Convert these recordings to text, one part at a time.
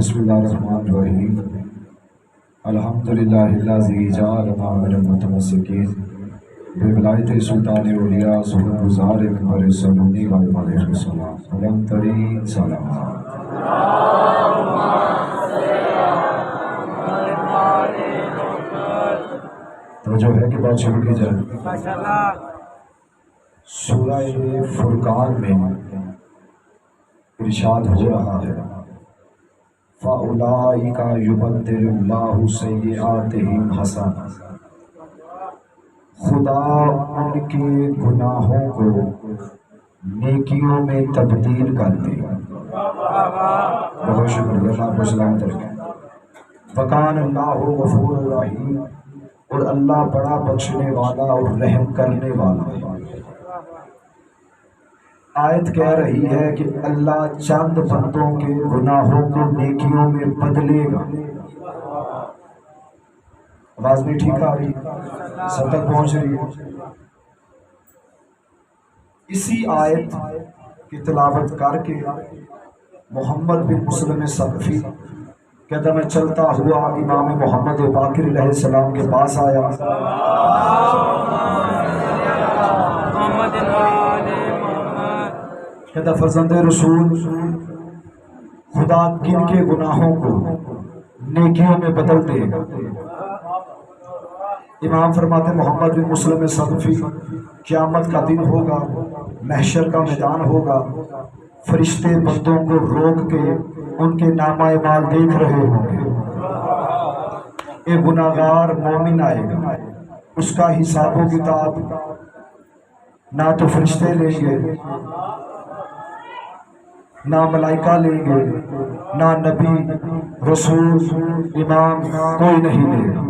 بسم اللہ الرحمن الرحیم الحمدللہ الذی جعلنا من المتمسکین بولایت سلطان اولیاء ظہور گزار منبر سلونی و علیہ السلام علم ترین سلام تو جو ہے کہ بات شروع کی جائے سورہ فرقان میں ارشاد ہو رہا ہے فَأُولَٰئِکَ يُبَدِّلُ اللَّهُ سَیِّئَاتِہِمْ حَسَنَاتٍ، خدا ان کے گناہوں کو نیکیوں میں تبدیل کر دے گا۔ بہت شکریہ، اللہ کو سلامت رکھیں۔ وَكَانَ اللَّهُ غَفُورًا رَحِيمًا، اور اللہ بڑا بخشنے والا اور رحم کرنے والا ہے۔ آیت کہہ رہی ہے کہ اللہ چند بندوں کے گناہوں کو نیکیوں میں بدلے گا۔ آواز بھی ٹھیک آ رہی، سب تک پہنچ رہی ہے؟ اسی آیت کی تلاوت کر کے محمد بن مسلم ثقفی کہتا میں چلتا ہوا امام محمد باقر علیہ السلام کے پاس آیا۔ کہتا فرزند رسول، خدا کن کے گناہوں کو نیکیوں میں بدل دے گا؟ امام فرماتے محمد بن مسلم ثقفی، قیامت کا دن ہوگا، محشر کا میدان ہوگا، فرشتے بندوں کو روک کے ان کے نامہ اعمال دیکھ رہے ہوں گے۔ ایک گناہگار مومن آئے گا، اس کا حساب و کتاب نہ تو فرشتے لیں گے، نہ ملائکہ لیں گے، نہ نبی رسول امام کوئی نہیں لے گا۔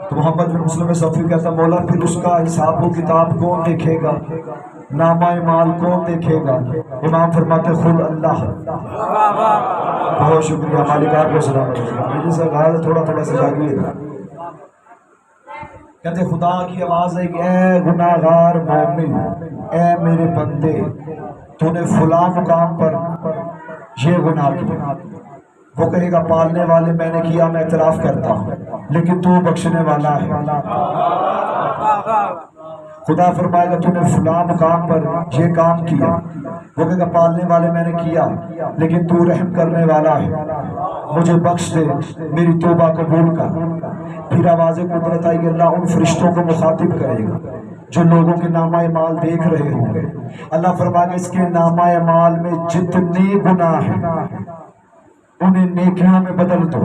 تو محمد بن مسلم ثقفی کہتا مولا پھر اس کا حساب و کتاب کون دیکھے گا، نامہ اعمال کون دیکھے گا؟ امام فرماتے خود اللہ۔ بہت شکریہ، مالکات کو سلامت رکھنا۔ مجھے سے غیر تھوڑا سے جاگیے گا۔ کہتے خدا کی آواز ہے کہ اے گناہگار مومن، اے میرے بندے، تو نے فلاں مقام پر یہ گناہ کیا۔ وہ کہے گا پالنے والے میں نے کیا، میں اعتراف کرتا ہوں، لیکن تو بخشنے والا ہے۔ خدا فرمائے گا تو نے فلاں مقام پر یہ کام کیا۔ وہ کہے گا پالنے والے میں نے کیا، لیکن تو رحم کرنے والا ہے، مجھے بخش دے، میری توبہ قبول کر۔ پھر آواز قدرت آئی کہ اللہ ان فرشتوں کو مخاطب کرے گا جو لوگوں کے نامہ اعمال دیکھ رہے ہوں گے۔ اللہ فرمائے گا اس کے نامہ اعمال میں جتنے گناہ ہیں انہیں نیکیوں میں بدل دو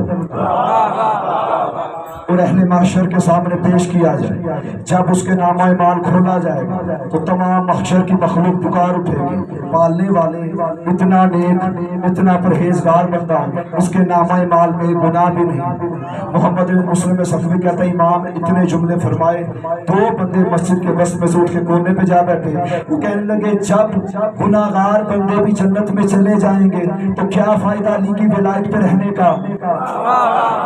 اور اہل محشر کے سامنے پیش کیا جائے۔ جب اس کے نامہ اعمال کھولا جائے گا تو تمام محشر کی مخلوق پکار اٹھے گی، پالنے والے اتنا نیک اتنا پرہیزگار بندہ، اس کے نامہ اعمال میں گناہ بھی نہیں۔ محمد بن مسلم ثقفی کہتا ہے امام اتنے جملے فرمائے، دو بندے مسجد کے بس میں سے اٹھ کے کونے پہ جا بیٹھے۔ وہ کہنے لگے جب گناہگار بندے بھی جنت میں چلے جائیں گے تو کیا فائدہ علی کی ولایت پہ رہنے کا،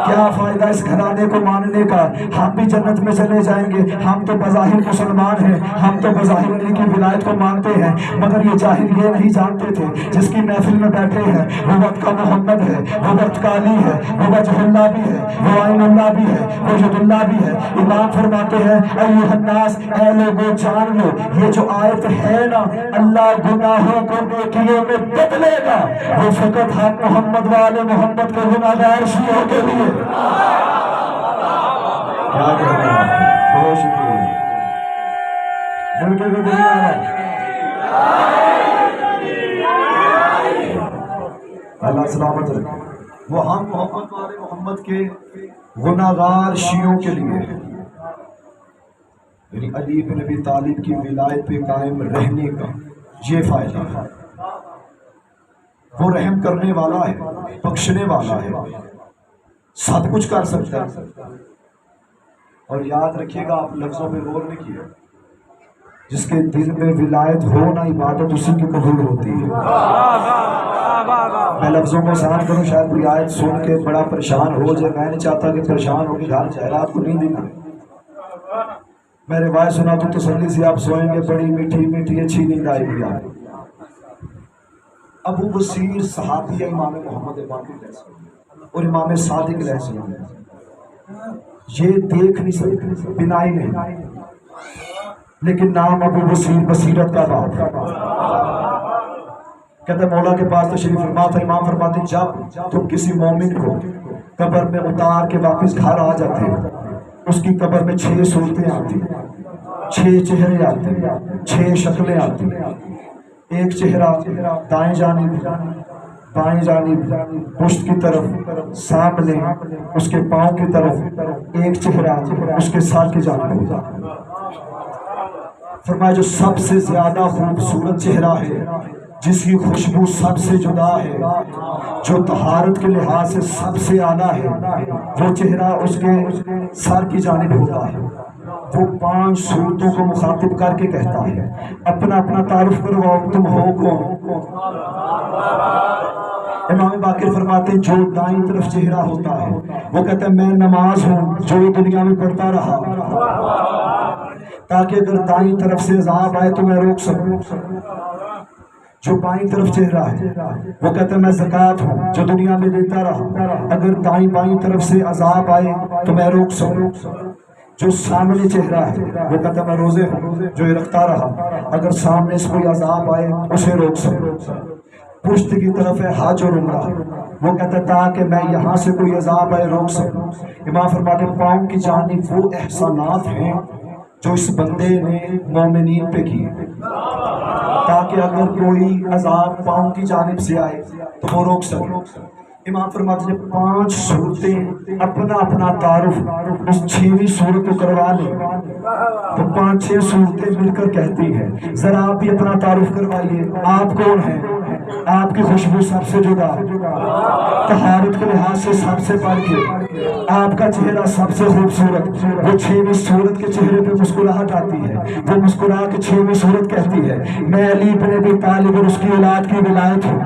کیا فائدہ اس گھرانے کو ماننے کا؟ ہم بھی جنت میں چلے جائیں گے، ہم تو بظاہر مسلمان ہیں، ہم تو بظاہر علی کی ولایت کو مانتے ہیں، مگر یہ جاہل یہ نہیں جانتے تھے جس کی محفل میں بیٹھے ہیں وہ وقت کا محمد ہے، وہ وقت کا علی ہے، وہ وجہ اللہ بھی ہے، وہ عین اللہ بھی ہے، وہ ید اللہ بھی ہے۔ امام فرماتے ہیں ایھا الناس، اے لوگوں جان لو یہ جو آیت ہے نا، اللہ گناہوں کو نیکیوں میں بدلے گا، وہ فقط ہم محمد والے محمد کے گناہگار شیعوں کے لیے۔ کیا کہتے ہیں؟ بہت شکریہ۔ ملک کو دنیا ہے اللہ سلامت رکھے۔ وہ ہم محمد والے محمد کے گناہگار شیعوں کے لیے ہے، یعنی علی بن ابی طالب کی ولایت پہ قائم رہنے کا یہ فائدہ ہے۔ وہ رحم کرنے والا ہے، بخشنے والا ہے، سب کچھ کر سکتا ہے۔ اور یاد رکھیے گا آپ لفظوں پہ غور نہیں کیا، جس کے دل میں ولایت ہو نہ عبادت اسی کی قبول ہوتی ہے۔ میں لفظوں کو آسان کروں، شاید کوئی آیت سن کے بڑا پریشان ہو جائے، میں نہیں چاہتا کہ پریشان ہو کے گھر جائے، رات کو نیند نہ آئے۔ میں روایت سنا تو تسلی سے آپ سوئیں گے، بڑی میٹھی میٹھی اچھی نیند آئے گی آپ۔ ابو بصیر صحابی امام محمد باقر جیسا، اور امام صادق علیہ السلام یہ دیکھ نہیں سکتے، بینائی نہیں، لیکن نام ابو بصیر، بصیرت کا باپ۔ کہتے مولا کے پاس تشریف فرما تھا، امام فرماتے جب تم کسی مومن کو قبر میں اتار کے واپس گھر آ جاتے اس کی قبر میں 6 صورتیں آتی، 6 چہرے آتے، 6 شکلیں آتی۔ ایک چہرہ دائیں جانب، بائیں جانب، پشت کی طرف، سامنے، اس کے پاؤں کی طرف ایک چہرہ اس کے سر کی جانب ہوتا۔ فرمایا جو سب سے زیادہ خوبصورت چہرہ ہے، جس کی خوشبو سب سے جدا ہے، جو طہارت کے لحاظ سے سب سے اعلیٰ ہے، وہ چہرہ اس کے سر کی جانب ہوتا ہے۔ وہ 5 صورتوں کو مخاطب کر کے کہتا ہے، اپنا اپنا تعارف کرواؤ، تم ہو کون؟ امام باقر فرماتے ہیں جو دائیں طرف چہرہ ہوتا ہے وہ کہتا ہے میں نماز ہوں جو دنیا میں پڑھتا رہا، تاکہ اگر دائیں طرف سے عذاب آئے تو میں روک سکوں۔ جو بائیں طرف چہرہ ہے وہ کہتا ہے میں زکوٰۃ ہوں جو دنیا میں دیتا رہا، اگر دائیں بائیں طرف سے عذاب آئے تو میں روک سکوں۔ جو سامنے چہرہ ہے وہ کہتا ہے میں روزے ہوں جو یہ رکھتا رہا، اگر سامنے سے کوئی عذاب آئے اسے روک سکوں۔ پشت کی طرف ہے حج اور عمرہ، وہ کہتا ہے تاکہ میں یہاں سے کوئی عذاب آئے روک سکوں۔ امام فرماتے ہیں پاؤں کی جانب وہ احسانات ہیں جو اس بندے نے مومنین پہ کیے، تاکہ اگر کوئی عذاب پاؤں کی جانب سے آئے تو وہ روک سکے۔ امام فرماتے ہیں 5 صورتیں اپنا اپنا تعارف اس 6ویں صورت کو کروا لیں تو 5-6 صورتیں مل کر کہتی ہیں ذرا آپ بھی اپنا تعارف کروائیے، آپ کون ہیں؟ آپ کی خوشبو سب سے جدا، طہارت کے لحاظ سے سب سے بڑھ کے، آپ کا چہرہ سب سے خوبصورت۔ وہ 6ویں صورت کے چہرے پہ مسکراہٹ آتی ہے، وہ مسکرا کے 6ویں صورت کہتی ہے میں علی بن ابی طالب اور اس کی اولاد کی ولایت ہوں۔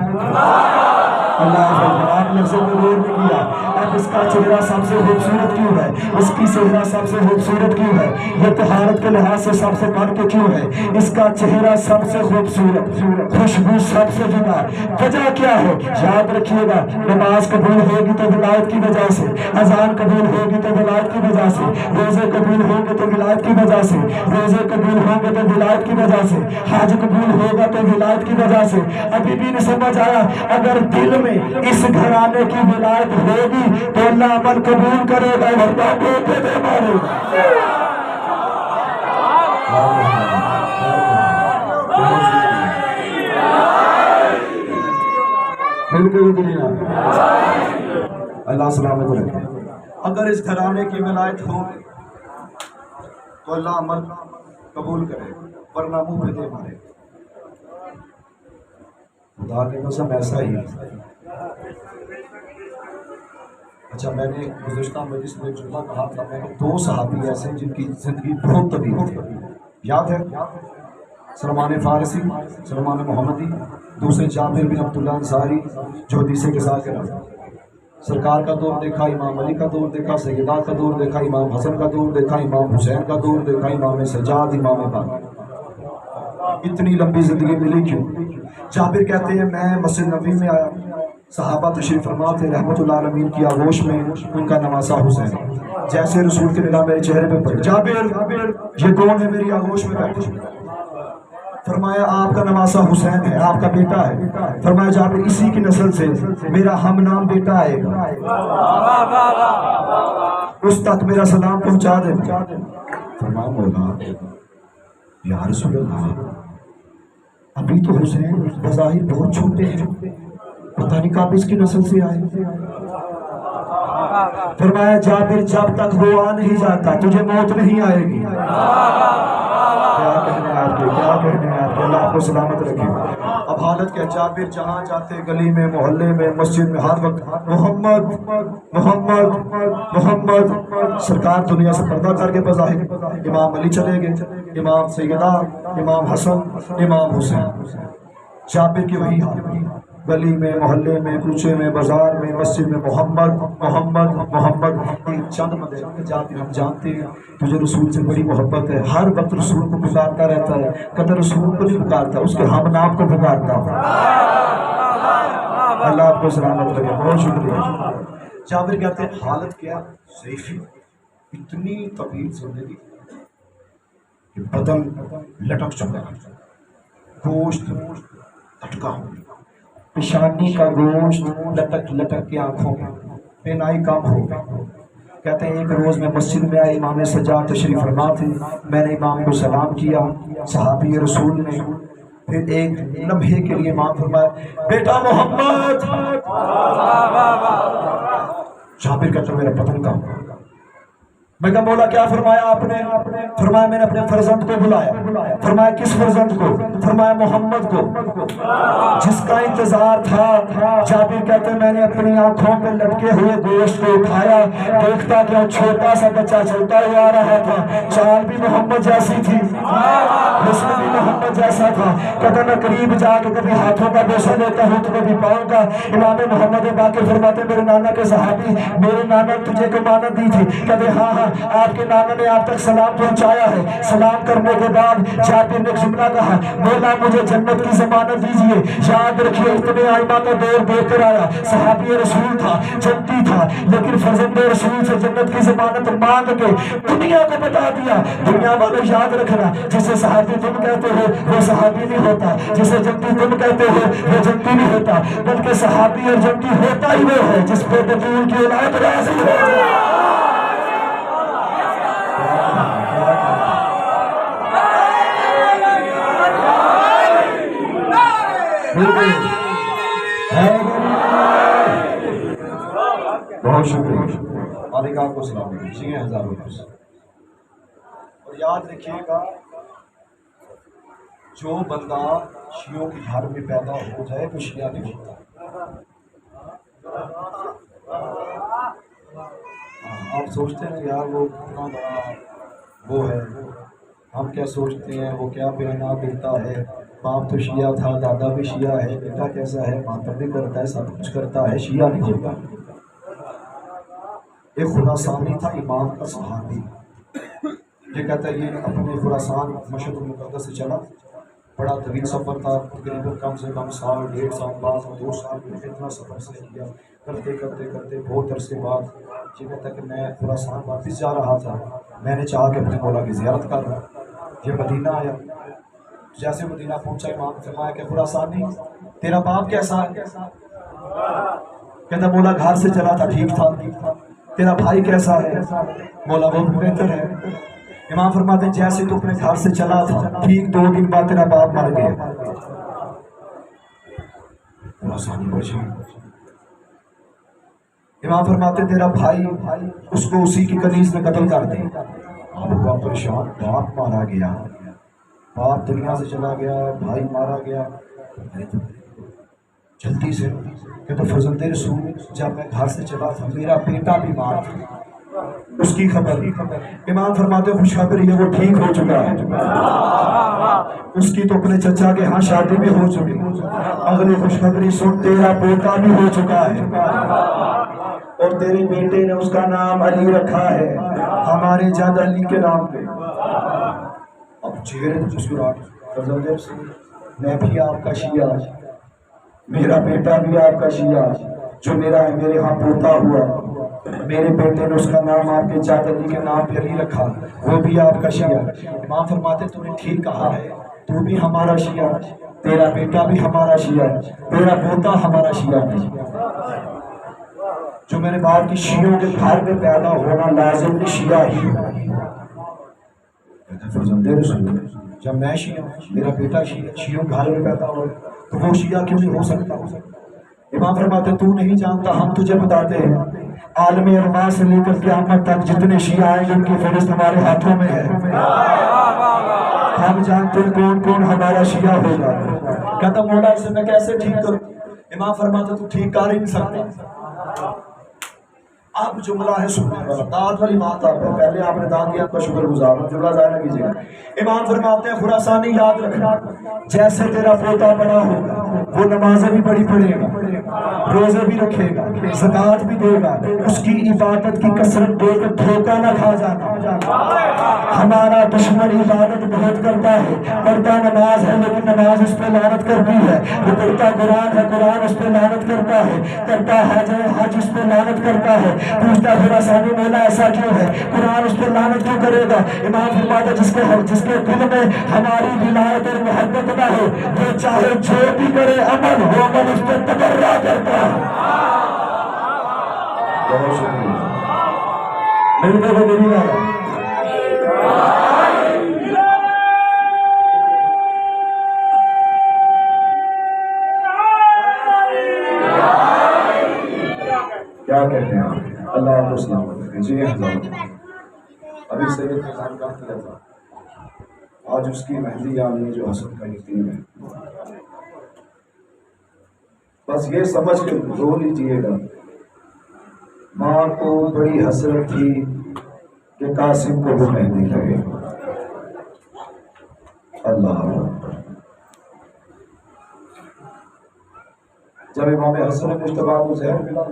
اللہ آپ نے سے غور نہیں کیا، اب اس کا چہرہ سب سے خوبصورت کیوں ہے، اس کی چہرہ سب سے خوبصورت کیوں ہے، یہ طہارت کے لحاظ سے سب سے بڑھ کے کیوں ہے، اس کا چہرہ سب سے خوبصورت، خوشبو سب سے جدا، وجہ کیا ہے؟ یاد رکھیے گا نماز قبول ہوگی تو ولایت کی وجہ سے، اذان قبول ہوگی تو ولایت کی وجہ سے، روزے قبول ہوں گے تو ولایت کی وجہ سے، روزے قبول ہوں گے تو ولایت کی وجہ سے، حج قبول ہوگا تو ولایت کی وجہ سے۔ ابھی بھی نہیں سمجھ آیا؟ اگر دل میں اس گھرانے کی ولایت ہوگی تو اللہ عمل قبول کرے گا، ورنہ دھوکے دے مارے گا۔ بالکل دنیا اللہ سلامت رکھے۔ اگر اس گھرانے کی ولایت ہوگی تو اللہ عمل قبول کرے گا، ورنہ منہ پہ دے مارے گا۔ خدا کے قسم ایسا ہی۔ اچھا میں نے گزشتہ مجلس میں جمعہ کہا تھا، میں نے 2 صحابی ایسے جن کی زندگی بہت طویل تھی، یاد ہے؟ سلمان فارسی، سلمان محمدی، دوسرے جابر بن عبداللہ انصاری جو حدیثیں کے ساتھ کہا، سرکار کا دور دیکھا، امام علی کا دور دیکھا، سیدات کا دور دیکھا، امام حسن کا دور دیکھا، امام حسین کا دور دیکھا، امام سجاد، امام باقر۔ اتنی لمبی زندگی ملی کیوں؟ جابر کہتے ہیں میں مسجد نبوی میں آیا، صحابہ تشریف فرما تھے، رحمت اللہ علیہ کی آغوش میں ان کا نواسہ حسین، جیسے رسول کی نگاہ میرے چہرے پہ پڑی، جابر یہ کون ہے میری آغوش میں بیٹھے؟ فرمایا آپ کا نواسہ حسین ہے، آپ کا بیٹا ہے۔ فرمایا جابر اسی کی نسل سے میرا ہم نام بیٹا آئے گا، اس تک میرا سلام پہنچا دے۔ فرمایا مولا یا رسول اللہ ابھی تو حسین بظاہر بہت چھوٹے ہیں، پتہ نہیں کب اس کی نسل سے آئے۔ فرمایا جابر جب تک وہ آ نہیں جاتا تجھے موت نہیں آئے گی۔ کیا کہنے ہیں آپ کے، کیا کہنے ہیں آپ کے، اللہ آپ کو سلامت رکھے۔ اب حالت کیا، جابر جہاں جاتے گلی میں، محلے میں، مسجد میں، ہر وقت محمد محمد محمد۔ سرکار دنیا سے پردہ کر کے بظاہر امام علی چلے گئے، امام سیدہ، امام حسن، امام حسین۔ جابر کی وہی حال، گلی میں، محلے میں، کوچے میں، بازار میں، مسجد میں محمد محمد محمد۔ ایک چند بندے جابر ہم جانتے ہیں تجھے رسول سے بڑی محبت ہے، ہر وقت رسول کو پکارتا رہتا ہے، قدر رسول کو نہیں پکارتا، اس کے ہم نام کو پکارتا۔ اللہ آپ کو سلامت رکھے، بہت شکریہ۔ جابر کہتے ہیں حالت کیا ضعیفی، اتنی طویل زندگی کہ بدن لٹک چکا، گوشت لٹکا ہو، پیشانی کا گوشت لٹک لٹک کے آنکھوں میں، بینائی کم ہو گئی۔ کہتے ہیں ایک روز میں مسجد میں آئے، امام سجاد تشریف فرما تھے، میں نے امام کو سلام کیا، صحابی رسول نے پھر ایک لمحے کے لیے امام فرمایا بیٹا محمد، جابر کہتا میرا پتن کام، میں کہا مولا کیا فرمایا آپ نے؟ فرمایا میں نے اپنے فرزند کو بلایا۔ فرمایا کس فرزند کو؟ فرمایا محمد کو، جس کا انتظار تھا۔ جابر کہتے میں نے اپنی آنکھوں پہ لٹکے ہوئے گوشت کو اٹھایا، دیکھتا کہ چھوٹا سا بچہ چلتا ہوا آ رہا تھا، چال بھی محمد جیسی تھی، حسن بھی محمد جیسا تھا۔ کہتا میں قریب جا کے کبھی ہاتھوں کا بوسہ لیتا ہوں تو کبھی پاؤں کا۔ امام محمد باقر فرماتے میرے نانا کے صحابی، میرے نانا تجھے ضمانت دی تھی؟ کہتے ہاں ہاں آپ کے نانا نے آپ تک سلام پہنچایا ہے۔ سلام کرنے کے بعد جابر نے جملہ کہا مولا مجھے جنت کی ضمانت دیجئے۔ یاد رکھیے اتنے آئمہ کا دور دیکھ کر آیا، صحابی رسول تھا، جنتی تھا، لیکن فرزند رسول سے جنت کی ضمانت مانگ کے دنیا کو بتا دیا۔ دنیا والوں یاد رکھنا، جسے صحابی تم کہتے ہو وہ صحابی نہیں ہوتا، جسے جنتی تم کہتے ہو وہ جنتی نہیں ہوتا، بلکہ صحابی اور جنتی ہوتا ہی وہ ہے جس پہ بطول کی اولاد راضی ہو۔ بہت شکریہ، مالک آپ کو سلام دیجیے ہزاروں روپے۔ اور یاد رکھیے گا جو بندہ شیعوں کے گھر میں پیدا ہو جائے تو شیعہ نہیں ہوتا۔ آپ سوچتے ہیں یار وہ اتنا بڑا وہ ہے، ہم کیا سوچتے ہیں وہ کیا بیانات دیتا ہے، باپ تو شیعہ تھا، دادا بھی شیعہ ہے، بیٹا کیسا ہے، ماتم بھی کرتا ہے، سب کچھ کرتا ہے، شیعہ نہیں ہوتا۔ ایک خراسانی تھا امام کا صحابی، یہ کہتا ہے یہ اپنے خراسان مشہد المقدس سے چلا، بڑا طویل سفر تھا، تقریباً کم سے کم سال، 1.5 سال، بعد 2 سال میں اتنا سفر سے کیا، کرتے کرتے کرتے بہت عرصے بعد یہ کہتا ہے کہ میں خراسان واپس جا رہا تھا، میں نے چاہا کہ اپنے مولا کی زیارت کر لوں، یہ مدینہ آیا، جیسے مدینہ پہنچا امام نے فرمایا کہ خراسانی تیرا باپ کیسا ہے؟ کہتا مولا گھر سے چلا تھا ٹھیک تھا، تیرا بھائی کیسا ہے؟ مولا وہ بہتر ہے۔ امام فرماتے ہیں جیسے تو اپنے گھر سے چلا تھا ٹھیک 2 دن بعد تیرا باپ مر گیا۔ خراسانی بچی، امام فرماتے ہیں تیرا بھائی، اس کو اسی کی کنیز میں قتل کر دی۔ آپ کو پریشان، باپ مارا گیا، باپ دنیا سے چلا گیا، بھائی مارا گیا، جلدی سے کہ تو فرزند رسول جب میں گھر سے چلا تھا میرا بیٹا بیمار تھا، اس کی خبر۔ امام فرماتے خوشخبری ہے وہ ٹھیک ہو چکا ہے، اس کی تو اپنے چچا کے ہاں شادی بھی ہو چکی، اگلی خوشخبری سن تیرا بیٹا بھی ہو چکا ہے اور تیرے بیٹے نے اس کا نام علی رکھا ہے، ہمارے جد علی کے نام پہ۔ اب چہرے مسکراہٹ، فرزند رسول میں بھی آپ کا شیعہ، میرا بیٹا بھی آپ کا شیعہ، جو میرا ہے میرے ہاں پوتا ہوا، میرے بیٹے نے اس کا نام آپ کے چاچا جی کے نام پہ علی رکھا، وہ بھی آپ کا شیعہ۔ امام فرماتے تو نے ٹھیک کہا ہے، تو بھی ہمارا شیعہ، تیرا بیٹا بھی ہمارا شیعہ، تیرا پوتا ہمارا شیعہ نہیں۔ جو میں نے بات کی شیعوں کے گھر میں پیدا ہونا لازم نہیں شیعہ ہی فرزند رسول، جب میں شیعہ میرا بیٹا شیعوں گھر میں پیدا ہو تو وہ شیعہ کیوں نہیں ہو سکتا؟ امام فرماتے تو نہیں جانتا، ہم تجھے بتاتے ہیں، عالم ارواح سے لے کر قیامت تک جتنے شیعہ آئیں گے ان کی فہرست ہمارے ہاتھوں میں ہے، ہم جانتے ہیں کون کون ہمارا شیعہ ہوگا۔ کہتا مولا اسے میں کیسے ٹھیک کروں؟ امام فرماتے تو ٹھیک کر ہی نہیں سکتا۔ اب جملہ ہے سننے والا، داد والی بات آپ ہے، پہلے آپ نے داد دیا آپ کا شکر گزار ہوں، جملہ ضائع نہ کیجیے گا۔ امام فرماتے ہیں خراسانی یاد رکھنا، جیسے تیرا پوتا بڑا ہوگا وہ نمازیں بھی بڑی پڑھے گا، روزے بھی رکھے گا، زکوٰۃ بھی دے گا، اس کی عبادت کی کثرت دے کر دھوکہ نہ کھا جانا۔ ہمارا دشمن عبادت بہت کرتا ہے، پڑھتا نماز ہے لیکن نماز اس پہ لعنت کرتی ہے، وہ پڑھتا قرآن ہے، قرآن اس پہ لعنت کرتا ہے، کرتا حج ہے، حج اس پہ لعنت کرتا ہے، پوچھتا پھر ثانی مولا ایسا کیوں ہے، قرآن اس پہ لعنت کیوں کرے گا؟ امام فرماتا جس کے دل میں ہماری ولایت اور محبت نہ ہو، وہ چاہے جو بھی کرے عمل، وہ عمل اس پہ تبرہ کرتا ہے۔ بہت شکریہ، ملتے کو میری رہا۔ کیا کہتے ہیں آپ؟ اللہ آپ کو سلامت رکھے۔ جی حضرت ابھی سید خان کا کیا تھا، آج اس کی مہندی آنی جو حسن کا یتیم ہے، بس یہ سمجھ کے رو لیجیے گا، ماں کو بڑی حسرت تھی کہ قاسم کو وہ مہندی لگے۔ اللہ جب امام حسن مجتبیٰ کو زہر ملا،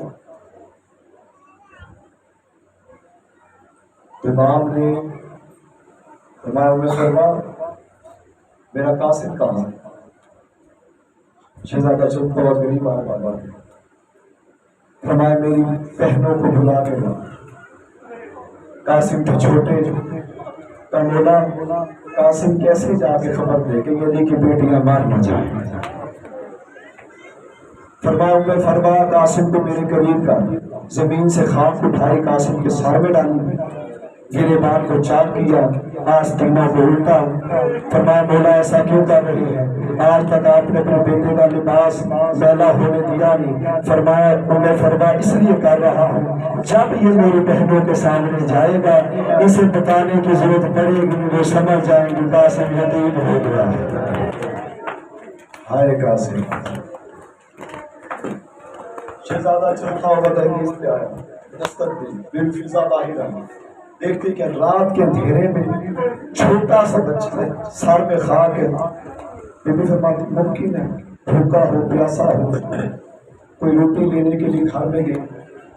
امام نے فرمایا میرا قاسم کہاں؟ شہزادہ چند بہت غریب آ بابا، فرمایا میری بہنوں کو بلا کے لا۔ قاسم کے چھوٹے کا مولا قاسم کیسے جا کے خبر دے کہ علی کی بیٹیاں مار نہ جائیں؟ فرمایا قاسم کو میرے قریب کا، زمین سے خاک اٹھائی قاسم کے سر میں ڈالی، گریبان کو چاک کیا، آستینوں کو الٹا۔ فرمایا مولا ایسا کیوں کر رہے ہیں؟ آج تک آپ نے اپنے بیٹے کا لباس میلا ہونے دیا نہیں۔ فرمایا اس لیے کر رہا ہوں، جب یہ میری بہنوں کے سامنے جائے گا اسے بتانے کی ضرورت پڑے گی، وہ سمجھ جائیں گے قاسم یتیم ہو گیا ہے۔ ہائے قاسم! شہزادہ چلتا ہوا دہلیز پہ آیا، دستک دی، بن فضا باہر آئی، دیکھتے کہ رات کے اندھیرے میں چھوٹا سا بچہ ہے، سر میں خاک ہے۔ بی بی فرماتی ممکن ہے بھوکا ہو، پیاسا ہو، کوئی روٹی لینے کے لیے گھر میں گئی۔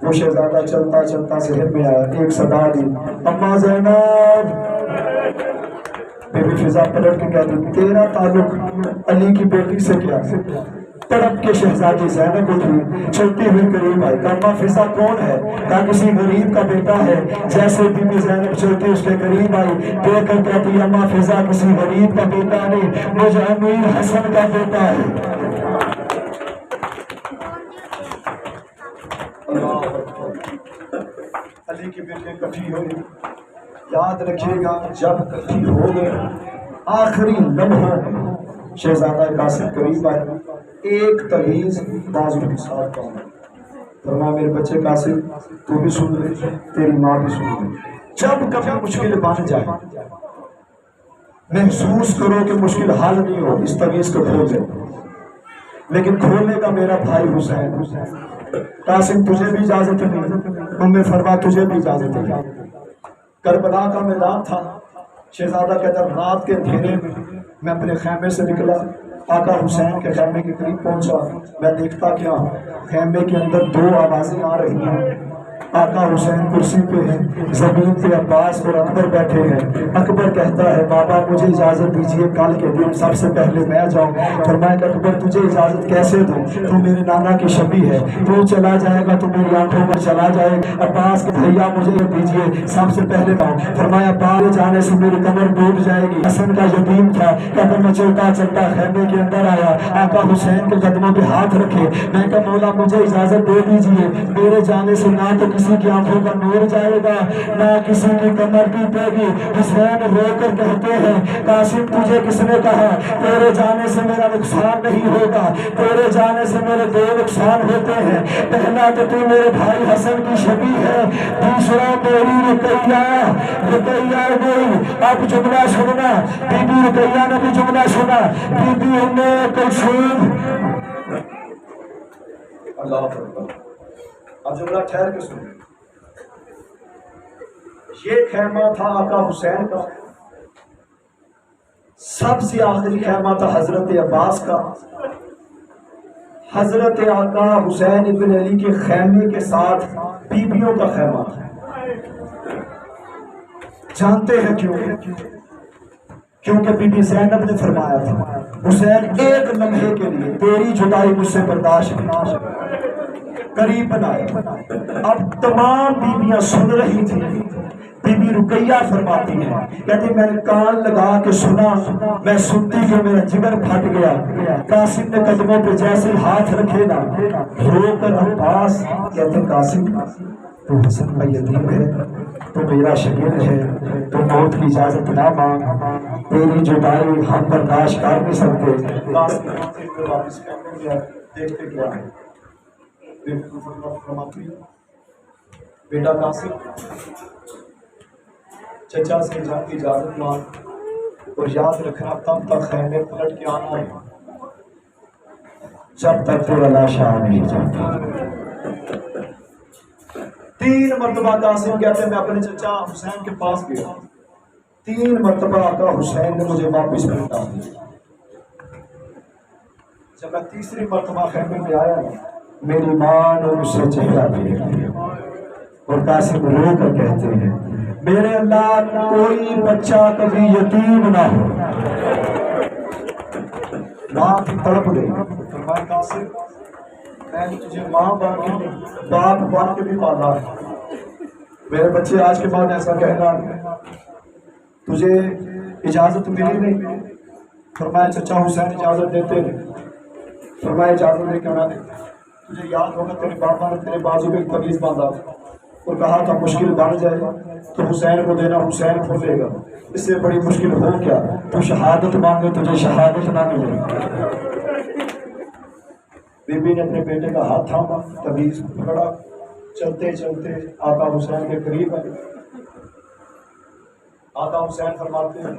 وہ شہزادہ چلتا چلتا ذہن میں آیا، ایک صدا دی، اما زینب۔ بی بی فضا پلٹ کے کہتی تیرا تعلق علی کی بیٹی سے کیا؟ تڑپ کے شہزادی زینب اٹھی، چلتی ہوئی قریب آئی، کہا اما فضا کون ہے؟ کہا کسی غریب کا بیٹا ہے۔ جیسے بی بی زینب چلتی اس کے قریب آئی، دیکھ کر کہتی اما فضا کسی غریب کا بیٹا نہیں، مجھے امیر حسن کا بیٹا ہے۔ علی کی بیٹی کٹھی ہوئی، یاد رکھیے گا جب کٹھی ہو گئے آخری لمحوں شہزادہ قاسم قریب آئے، ایک تعویذ بازو کے ساتھ پاؤں، فرمایا میرے بچے قاسم تو بھی سن لے، تیری ماں بھی سن لے، جب کبھی مشکل بن جائے محسوس کرو کہ مشکل حل نہیں ہو، اس تعویذ کو کھول دے، لیکن کھولنے کا میرا بھائی حسین۔ قاسم تجھے بھی اجازت نہیں، فرما تجھے بھی اجازت نہیں۔ کربلا کا میدان تھا، شہزادہ کہتا رات کے اندھیرے میں اپنے خیمے سے نکلا، آقا حسین کے خیمے کے قریب پہنچا، میں دیکھتا کیا خیمے کے اندر دو آوازیں آ رہی ہیں، آقا حسین کرسی پہ ہیں، زمین پہ عباس اور اکبر بیٹھے ہیں۔ اکبر کہتا ہے بابا مجھے اجازت دیجیے کل کے دن سب سے پہلے میں جاؤں۔ فرمایا کہ اکبر تجھے اجازت کیسے دوں، تو میرے نانا کی شبی ہے، تو چلا جائے گا تو میری آنکھوں پر چلا جائے گا۔ عباس کہ بھیا مجھے دیجیے سب سے پہلے جاؤں۔ فرمایا باہر جانے سے میری کمر ڈوب جائے گی، حسن کا یتیم تھا، کہتا میں چلتا چلتا خیمے کے اندر آیا، آقا حسین کے قدموں پہ ہاتھ رکھے، میں کہا مولا مجھے اجازت دے دیجیے، میرے جانے سے نہ تو کسی کی آنکھوں کا نور جائے گا نہ کسی کی کمر ٹوٹے گی۔ حسین رو کر کہتے ہیں قاسم تجھے کس نے کہا تیرے جانے سے میرا نقصان نہیں ہوگا، تیرے جانے سے میرے دو نقصان ہوتے ہیں، پہلا تو تو میرے بھائی حسن کی شبی ہے، دوسرا میری رقیہ گئی۔ اب جملہ سننا، بی بی رقیہ نے بھی جملہ سنا، بی بی ام کلثوم۔ اللہ اکبر، اب جملہ ٹھہر کے سنیں۔ یہ خیمہ تھا آقا حسین کا، سب سے آخری خیمہ تھا حضرت عباس کا، حضرت آقا حسین ابن علی کے خیمے کے ساتھ بیویوں کا خیمہ تھا. جانتے ہیں کیوں؟ کیونکہ بی بی زینب نے فرمایا تھا حسین ایک لمحے کے لیے تیری جدائی مجھ سے برداشت نہیں، قریب بنائے. اب تمام بیویاں سن رہی تھی. بی بی رقیہ فرماتی ہے، کہتی میں نے کان لگا کے سنا، میں سنتی کہ میرا جگر پھٹ گیا. قاسم نے قدموں پہ جیسے ہاتھ رکھے نا، رو کر عباس کہتے قاسم تو حسن کا یتیم ہے، تو میرا شگرد ہے، تو موت کی اجازت نہ مانگ، تیری جدائی ہم برداشت کر نہیں سکتے. قاسم واپس دیکھتے کیا ہے بیٹا قاسم چچا سے اجازت مانگ، اور یاد رکھنا تب تک خیمے پلٹ کے آنا ہے جب تک تیرا لاشا نہیں جاتا. 3 مرتبہ قاسم کہتے ہیں میں اپنے چچا حسین کے پاس گیا، 3 مرتبہ آقا حسین نے مجھے واپس لوٹا دیا. جب میں تیسری مرتبہ خیمے میں آیا میری ماں نے مجھ سے چہرہ دیکھ لیا اور قاسم رو کر کہتے ہیں میرے اللہ کوئی بچہ کبھی یتیم نہ ہو. ماں کی تڑپ گئی. فرمایا قاسم میں نے تجھے ماں بن کے باپ بن کے بھی پالا ہے، میرے بچے آج کے بعد ایسا کہنا تجھے اجازت ملی نہیں. فرمایا چچا حسین اجازت دیتے ہیں. فرمایا اجازت دے کے میں نے تجھے یاد ہوگا تیرے باپا نے تیرے بازو پہ تعویذ باندھا تھا اور کہا تھا مشکل بن جائے تو حسین کو دینا، حسین کھولے گا، اس سے بڑی مشکل ہو کیا، تو شہادت مانگے تجھے شہادت نہ ملے. بی بی نے اپنے بیٹے کا ہاتھ تھاما، تعویذ پکڑا، چلتے چلتے آقا حسین کے قریب آئے. آقا حسین فرماتے ہیں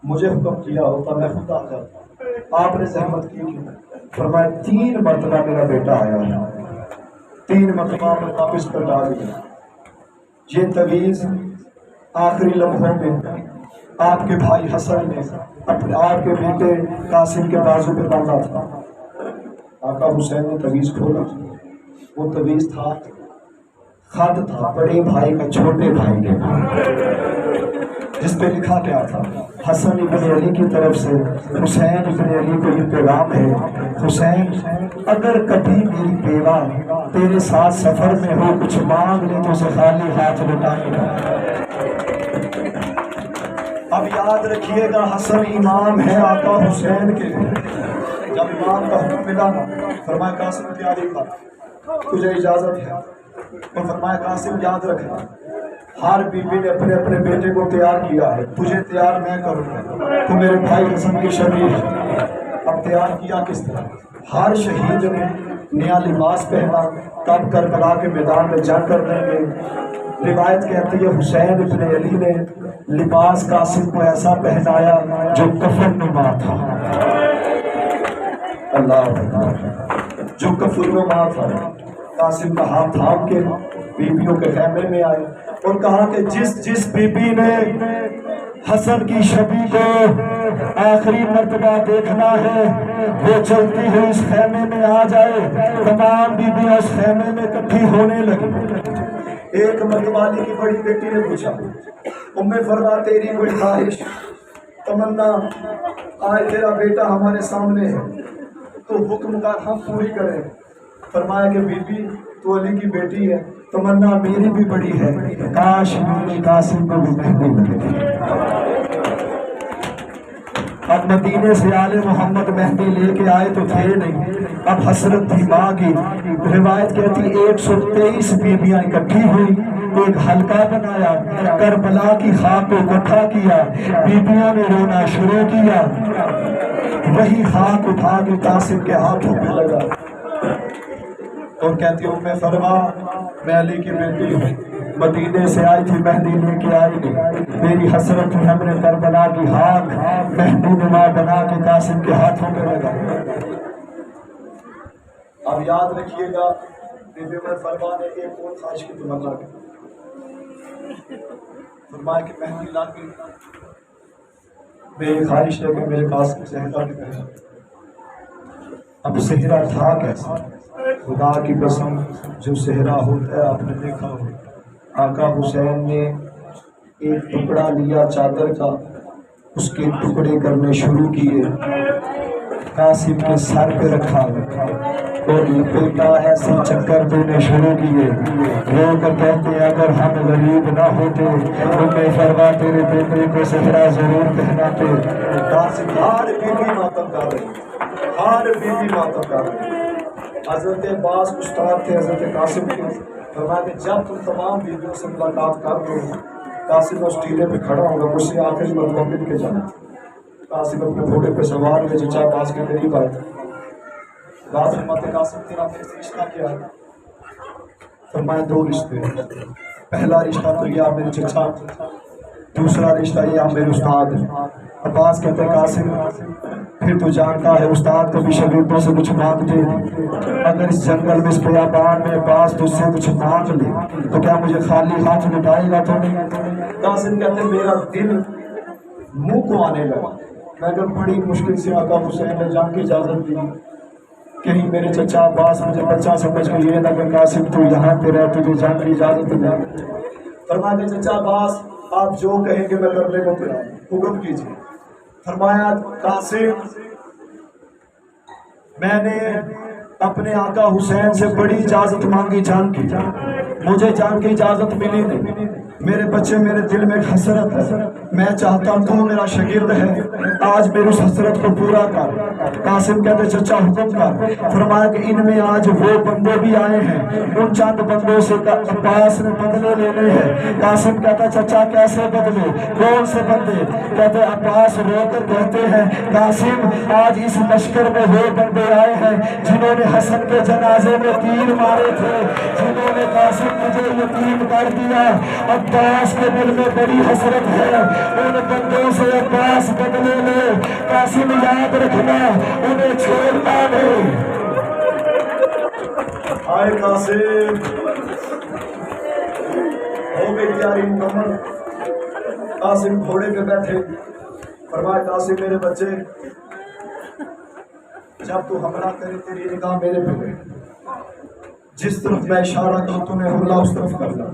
مجھے حکم کیا ہوتا میں خود آ جاتا، آپ نے زحمت کی کیوں؟ فرمایا 3 مرتبہ میرا بیٹا آیا ہے، 3 مرتبہ میں واپس کر ڈال دیا. یہ تعویذ آخری لمحوں میں آپ کے بھائی حسن نے اپنے آپ کے بیٹے قاسم کے بازو پہ باندھا تھا. آقا حسین نے تعویذ کھولا، وہ تعویذ تھا خط تھا بڑے بھائی کا چھوٹے بھائی کے جس پہ لکھا کیا تھا حسن ابن علی کی طرف سے حسین ابن علی کو یہ پیغام ہے حسین اگر کبھی میری بیوہ تیرے ساتھ سفر میں ہو کچھ مانگ لے تو اسے خالی ہاتھ لوٹائے گا. اب یاد رکھیے گا حسن امام ہے آقا حسین کے. جب امام کا حکم ملا فرمایا قاسم تیاری کر تجھے اجازت ہے، اور فرمایا قاسم یاد رکھنا ہر بیوی نے اپنے اپنے بیٹے کو تیار کیا ہے، تجھے تیار میں کروں گا، تو میرے بھائی حسن کی شبیہ ہے. اب تیار کیا کس طرح؟ ہر شہید نے نیا لباس پہنا، تب کربلا کے میدان میں جنگ کرنے گے. روایت کہتی ہے حسین ابن علی نے لباس قاسم کو ایسا پہنایا جو کفن نما تھا. اللہ جو کفن نما تھا. قاسم کا ہاتھ تھام کے بیویوں کے خیمے میں آئے اور کہا کہ جس بی بی نے حسن کی شبی کو آخری مرتبہ دیکھنا ہے وہ چلتی ہوئی اس خیمے میں آ جائے. تمام بیویاں اس خیمے میں اکٹھی ہونے لگی. ایک متوالی کی بڑی بیٹی نے پوچھا فرما تیری کوئی خواہش تمنا آج تیرا بیٹا ہمارے سامنے ہے تو حکم کا ہم پوری کریں. فرمایا کہ بی بی تو علی کی بیٹی ہے، تمنا میری بھی بڑی ہے، کاش میری قاسم کو بھی مہندی لگے. اب مدینے سے آل محمد مہندی لے کے آئے تو تھے نہیں، اب حسرت تھی ماں کی. روایت کہتی 123 بیویاں اکٹھی ہوئی، ایک حلقہ بنایا، کربلا کی خاک کو اکٹھا کیا، بیویاں نے رونا شروع کیا. وہی خاک اٹھا کے قاسم کے ہاتھوں پہ لگا اور کہتی ہوں میں فرما میں علی کی بیٹی ہوں، مدینے سے آئی تھی مہندی لے کے آئی نہیں، میری حسرت تھی ہم نے کربلا کی خاک مہندی نما بنا کے قاسم کے ہاتھوں پہ لگا. اب یاد رکھیے گا بی بی عمر فرما نے ایک اور خواہش کی تمنا کی. فرمایا کہ مہندی لا کے میری خواہش ہے کہ میرے قاسم سے ہٹا کے پہنا. اب صحرا تھا کیسا؟ خدا کی قسم جو صحرا ہوتا ہے آپ نے دیکھا ہو، آقا حسین نے ایک ٹکڑا لیا چادر کا، اس کے ٹکڑے کرنے شروع کیے، قاسم کے سر پہ رکھا اور لپیٹا ایسے چکر دینے شروع کیے۔ رو کر کہتے ہیں اگر ہم غریب نہ ہوتے تو میں فرما تیرے بیٹے کو صحرا ضرور پہناتے۔ قاسم ہر بیوی ماتم کر رہی، ہر بیوی ماتم کر رہی۔ حضرت عباس استاد تھے حضرت قاسم کے، فرمایا کہ جب تم تمام بیویوں سے ملاقات کر دو، قاسم اس ٹیلے پہ کھڑا ہوگا، مجھ سے آخری مرتبہ مل کے جانا۔ قاسم اپنے گھوڑے پہ سوار ہوئے، چچا عباس کے قریب آئے، بات فرماتے قاسم تیرا میرے سے رشتہ کیا ہے؟ فرمایا دو رشتے، پہلا رشتہ تو یہ آپ میرے چچا، دوسرا رشتہ یہ آپ میرے استاد۔ عباس کہتے ہیں قاسم پھر تو جانتا ہے استاد کبھی شاگردوں سے کچھ مانگتے، اگر اس جنگل میں اس بیابان میں عباس تجھ سے کچھ مانگ لے تو کیا مجھے خالی ہاتھ لٹائے گا تو نہیں؟ قاسم کہتے ہیں میرا دل منہ کو آنے لگا، میں جب بڑی مشکل سے آقا حسین نے جان کی اجازت دی، کہیں میرے چچا عباس مجھے بچہ سمجھ کے یہ نہ کہ قاسم تو یہاں پہ رہ، تجھے جان کی اجازت دے۔ فرمایا کہ چچا عباس آپ جو کہیں گے میں کرنے کو تیار ہوں، حکم کیجیے۔ فرمایا قاسم میں نے اپنے آقا حسین سے بڑی اجازت مانگی جان کی، مجھے جان کی اجازت ملی نہیں، میرے بچے میرے دل میں ایک حسرت ہے، میں چاہتا ہوں تو میرا شاگرد ہے، آج میری اس حسرت کو پورا کر۔ قاسم کہتے چچا حکم کر۔ فرمایا کہ ان میں آج وہ بندے بھی آئے ہیں، ان چند بندوں سے عباس نے بدلے لینے ہیں۔ قاسم کہتا چچا کیسے بدلے، کون سے بندے؟ کہتے عباس رو کر کہتے ہیں قاسم آج اس لشکر میں وہ بندے آئے ہیں جنہوں نے حسن کے جنازے میں تیر مارے تھے، جنہوں نے قاسم تجھے یتیم کر دیا۔ عباس کے دل میں بڑی حسرت ہے، ان بندوں سے عباس بدلے لے۔ قاسم یاد رکھنا انہیں چھوڑنا نہیں۔ آئے قاسم ہو گئی تیاری مکمل، قاسم گھوڑے پہ بیٹھے، فرمایا قاسم میرے بچے جب تو حملہ کرے تیری نگاہ میرے پہ گئے، جس طرف میں اشارہ کروں تمہیں حملہ اس طرف کرنا۔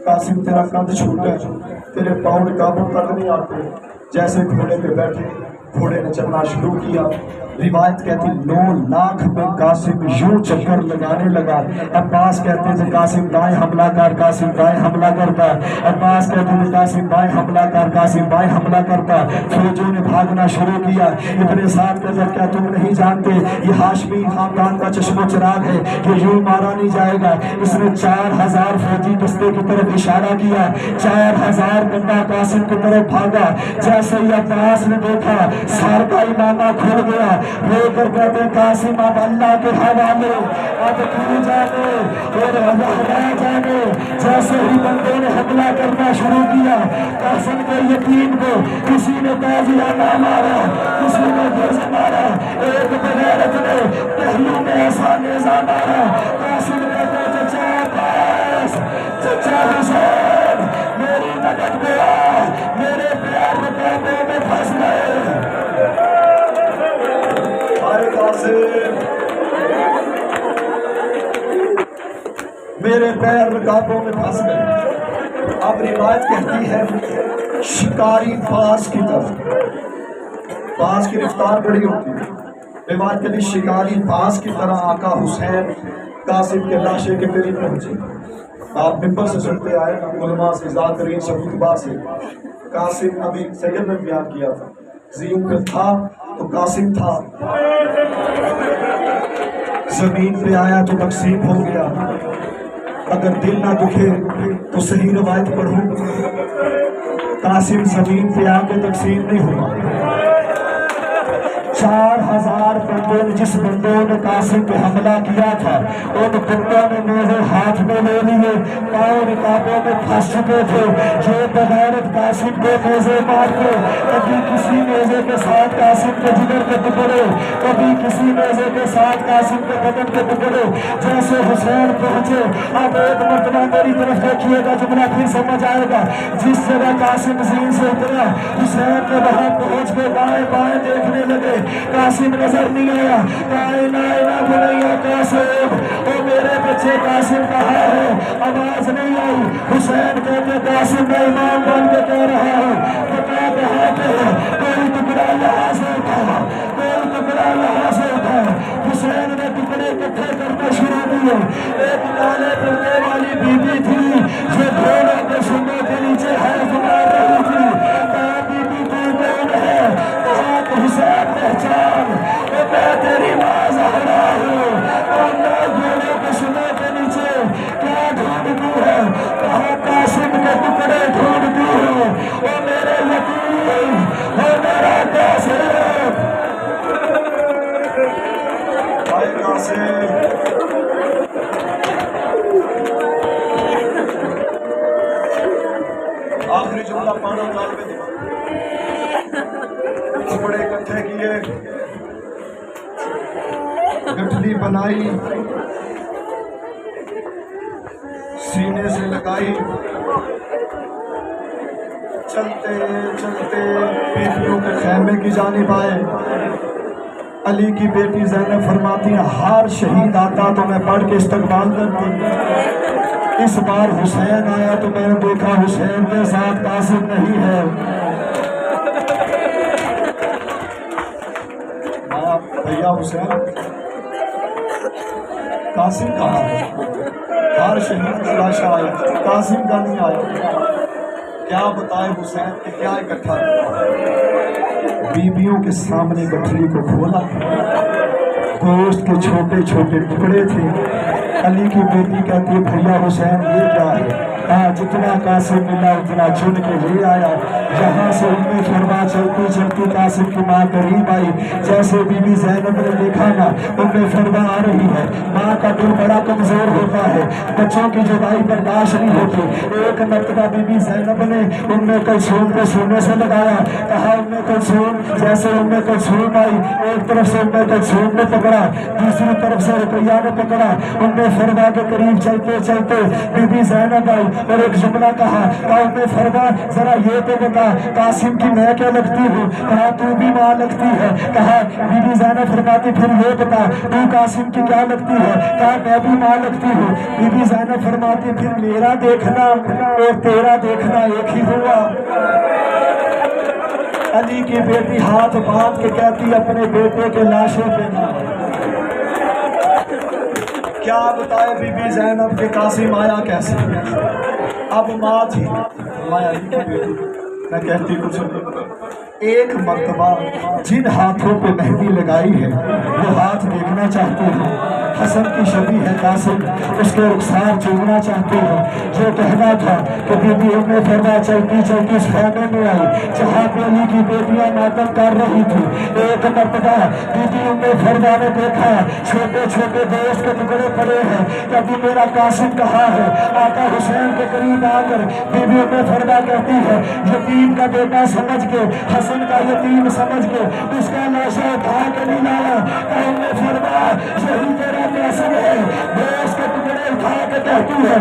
قاسم تیرا قد چھوٹا ہے، تیرے پاؤں قابو تک نہیں آتے، جیسے گھوڑے پہ بیٹھے گھوڑے نے چلنا شروع کیا۔ روایت کہتی 9 لاکھ میں قاسم یوں چکر لگانے لگا۔ عباس کہتے تھے قاسم دائیں حملہ کر، قاسم دائیں حملہ کرتا، عباس کہتے تھے قاسم بائیں حملہ کر، قاسم بائیں حملہ کرتا۔ فوجوں نے بھاگنا شروع کیا۔ ابن سعد کہتے ہیں کیا تم نہیں جانتے یہ ہاشمی خاندان کا چشم و چراغ ہے، یہ یوں مارا نہیں جائے گا۔ اس نے 4000 فوجی دستے کی طرف اشارہ کیا، 4000 بندہ قاسم کی طرف بھاگا۔ جیسے ہی عباس نے دیکھا سر کا امامہ کھل گیا، رو کر کہتے ہیں قاسم اب اللہ کے حوالے، اب تو جانے اور اللہ جانے۔ جیسے ہی بندوں نے حملہ کرنا شروع کیا، قاسم کے یتیم کو کسی نے تازیانہ مارا، کسی نے گرز مارا، ایک بغیرت نے پہلو میں ایسا نیزہ مارا۔ قاسم کہتے ہیں چچا عباس، چچا حسین میری مدد گیا، میرے پیار رکابوں میں پھنس گئے۔ آئے قاسم میرے پیر رکابوں میں پھنس گئے۔ اب روایت کہتی ہے شکاری باز کی طرح، باز کی رفتار بڑی ہوتی ہے، روایت کہتی شکاری باز کی طرح آقا حسین قاسم کے لاشے کے قریب پہنچے۔ آپ ممبر سے سنتے آئے علماء سے ذاترین شبوتبا سے، قاسم ابھی سید نے بیان کیا تھا زین پہ تھا تو قاسم تھا، زمین پہ آیا تو تقسیم ہو گیا۔ اگر دل نہ دکھے تو صحیح روایت پڑھوں، قاسم زمین پہ آ کے تقسیم نہیں ہوا۔ 4000 بندوں نے جس بندوں نے قاسم پہ حملہ کیا تھا ان بندوں نے نیزے ہاتھ میں لے لیے، پاؤں رکابوں میں پھنس چکے تھے۔ جو بغیرت قاسم کو نیزے مار کے، کبھی کسی نیزے کے ساتھ قاسم کے جگر کے ٹکڑے، کبھی کسی نیزے کے ساتھ قاسم کے بدن کے ٹکڑے۔ جیسے حسین پہنچے، اب ایک مرتبہ میری طرف دیکھیے گا، جملہ پھر سمجھ آئے گا۔ جس جگہ قاسم زین سے اترا، حسین نے وہاں پہنچ کے بائیں بائیں دیکھنے لگے، قاسم نظر نظر نہیں آیا. کائنہ بنیا قاسم, او میرے بچے قاسم کہاں ہے؟ آواز نہیں آئی. حسین کہتے قاسم میں امام بن کے کہہ رہا ہوں, بتا کہاں پہ ہے؟ کوئی ٹکڑا یہاں سے اٹھا, کوئی ٹکڑا یہاں سے اٹھا. حسین نے ٹکڑے اکٹھے کرنا شروع کیے. ایک کالے پردے والی بی بی تھی جو گھوڑے کے سننے کے نیچے ہاتھ مار رہی تھی. کہا بی بی تو کون ہے؟ کہا کہ حسین پہچان, میں تیری ماں زہرا ہوں. اور میں گھوڑے کے سننے کے نیچے کیا ڈھونڈتی ہے؟ کہا قاسم کے ٹکڑے ڈھونڈتی ہوں. او میرے یتیم, او میرا قاسم. بھائی قاسم, آخری جملہ پڑھو طالب علم. کپڑے اکٹھے کیے, گٹھلی بنائی, سینے سے لگائی. چلتے چلتے بیٹیوں کے خیمے کی جانب آئے. علی کی بیٹی زینب فرماتی ہیں ہر شہید آتا تو میں پڑھ کے استقبال کرتی. اس بار حسین آیا تو میں نے دیکھا حسین کے ساتھ قاسم نہیں ہے. بھیا حسین, قاسم کہاں ہے؟ ہر شہید کا لاشا آیا, قاسم کا نہیں آیا. کیا بتائے حسین کہ کیا اکٹھا کیا؟ بیویوں کے سامنے گٹھلی کو کھولا, گوشت کے چھوٹے چھوٹے ٹکڑے تھے. علی کی بیٹی کہتی ہے بھیا حسین یہ کیا ہے؟ کہا جتنا قاسم ملا اتنا چن کے لے آیا. یہاں سے ام فرما چلتی چلتی قاسم کی ماں قریب آئی. جیسے بی بی زینب نے دیکھا نا ام فرما آ رہی ہے, ماں کا دل بڑا کمزور ہوتا ہے, بچوں کی جدائی برداشت نہیں ہوتی. ایک مرتبہ بی بی زینب نے ام کلثوم کو سونے سے لگایا. کہا ام کلثوم, جیسے ام کلثوم آئی ایک طرف سے ام کلثوم نے پکڑا, دوسری طرف سے رقیہ نے پکڑا. ام فرما کے قریب چلتے چلتے بی بی زینب آئی اور ایک جملہ کہا. ام فرما ذرا یہ تو بتا قاسم کی میں کیا لگتی ہوں؟ کہا تو بھی ماں لگتی ہے. کہا بی بی زینب فرماتی پھر یہ بتا تو قاسم کی کیا لگتی ہے؟ کہا میں بھی ماں لگتی ہوں. بی بی زینب فرماتی پھر میرا دیکھنا اور تیرا دیکھنا ایک ہی ہوا. علی کی بیٹی ہاتھ باندھ کے کہتی اپنے بیٹے کے لاشوں پہ نہ. کیا بتائے بی بی زینب کے قاسم آیا کیسے؟ اب ماں تھی, میں علی کی بیٹی, میں کہتی کچھ ایک مرتبہ جن ہاتھوں پہ مہندی لگائی ہے وہ ہاتھ دیکھنا چاہتے ہیں. حسن کی شبیہ ہے قاسم, اس کے رخسار چومنا چاہتے ہیں. جو کہنا تھا کہ بی بی ام فرما چلتی چلتی اس خیمے میں آئی جہاں پہ علی کی بیٹیاں ماتم کر رہی تھی. ایک مرتبہ بی بی ام فرما نے دیکھا چھوٹے چھوٹے گوشت کے ٹکڑے پڑے ہیں. کبھی میرا قاسم کہاں ہے؟ آقا حسین کے قریب آ کر بی بی ام فرما کہتی ہے یتیم کا بیٹا سمجھ کے, حسن کا یتیم سمجھ کے اس کا لاشا اٹھا کے نہیں لایا. ام فرما یہی تیرا قاسم ہے. گوشت کے ٹکڑے اٹھا کے کہتی ہے